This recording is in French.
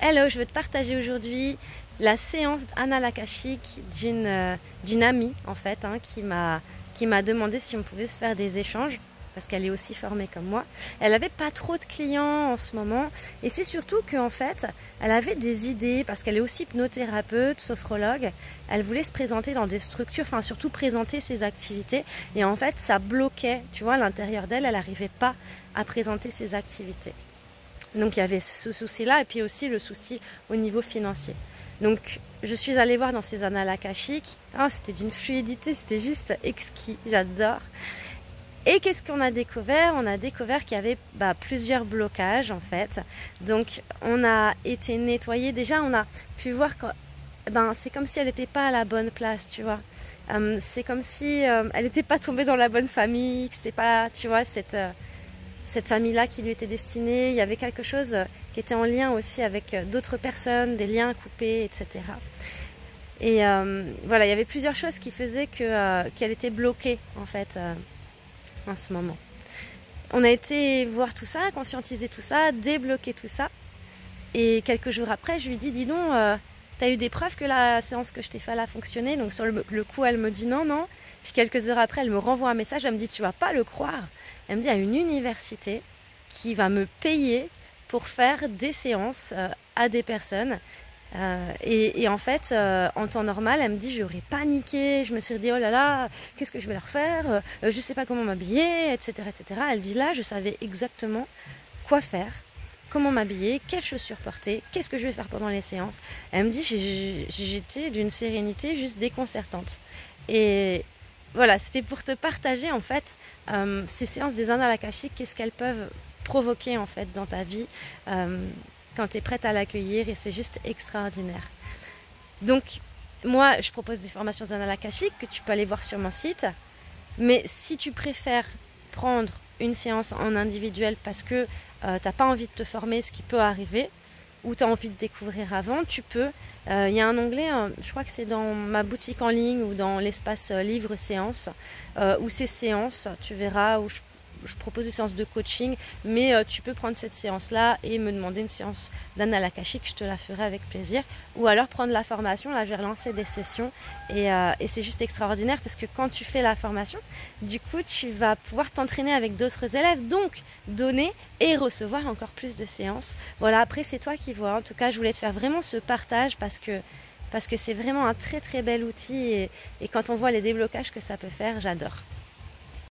Hello, je veux te partager aujourd'hui la séance Annales Akashiques d'une amie en fait qui m'a demandé si on pouvait se faire des échanges parce qu'elle est aussi formée comme moi. Elle n'avait pas trop de clients en ce moment et c'est surtout qu'en fait elle avait des idées parce qu'elle est aussi hypnothérapeute, sophrologue. Elle voulait se présenter dans des structures, enfin surtout présenter ses activités et en fait ça bloquait, tu vois, à l'intérieur d'elle, elle n'arrivait pas à présenter ses activités. Donc il y avait ce souci-là et puis aussi le souci au niveau financier. Donc je suis allée voir dans ces annales akashiques. C'était d'une fluidité, c'était juste exquis, j'adore. Et qu'est-ce qu'on a découvert? On a découvert qu'il y avait plusieurs blocages en fait. Donc on a été nettoyé. Déjà on a pu voir que c'est comme si elle n'était pas à la bonne place, tu vois. C'est comme si elle n'était pas tombée dans la bonne famille, que c'était pas, tu vois, cette famille-là qui lui était destinée. Il y avait quelque chose qui était en lien aussi avec d'autres personnes, des liens coupés, etc. Et voilà, il y avait plusieurs choses qui faisaient qu'elle était bloquée en fait en ce moment. On a été voir tout ça, conscientiser tout ça, débloquer tout ça. Et quelques jours après, je lui dis, dis donc, t'as eu des preuves que la séance que je t'ai fait a fonctionné? Donc sur le coup, elle me dit non, non. Puis quelques heures après, elle me renvoie un message, elle me dit, tu vas pas le croire. Elle me dit, il y a une université qui va me payer pour faire des séances à des personnes. Et en fait, en temps normal, elle me dit, j'aurais paniqué, je me suis dit, oh là là, qu'est-ce que je vais leur faire, je ne sais pas comment m'habiller, etc., etc. Elle dit, là, je savais exactement quoi faire, comment m'habiller, quelles chaussures porter, qu'est-ce que je vais faire pendant les séances. Elle me dit, j'étais d'une sérénité juste déconcertante. Et voilà, c'était pour te partager en fait ces séances des annales akashiques, qu'est-ce qu'elles peuvent provoquer en fait dans ta vie quand tu es prête à l'accueillir, et c'est juste extraordinaire. Donc moi je propose des formations des annales akashiques que tu peux aller voir sur mon site, mais si tu préfères prendre une séance en individuel parce que tu n'as pas envie de te former, ce qui peut arriver, ou tu as envie de découvrir avant, tu peux. Il y a un onglet, je crois que c'est dans ma boutique en ligne ou dans l'espace livre séances, où ces séances, tu verras, où je propose des séances de coaching, mais tu peux prendre cette séance-là et me demander une séance d'annales akashiques, je te la ferai avec plaisir. Ou alors prendre la formation, là j'ai relancé des sessions et c'est juste extraordinaire parce que quand tu fais la formation, du coup tu vas pouvoir t'entraîner avec d'autres élèves, donc donner et recevoir encore plus de séances. Voilà, après c'est toi qui vois. En tout cas, je voulais te faire vraiment ce partage parce que c'est vraiment un très très bel outil et quand on voit les déblocages que ça peut faire, j'adore.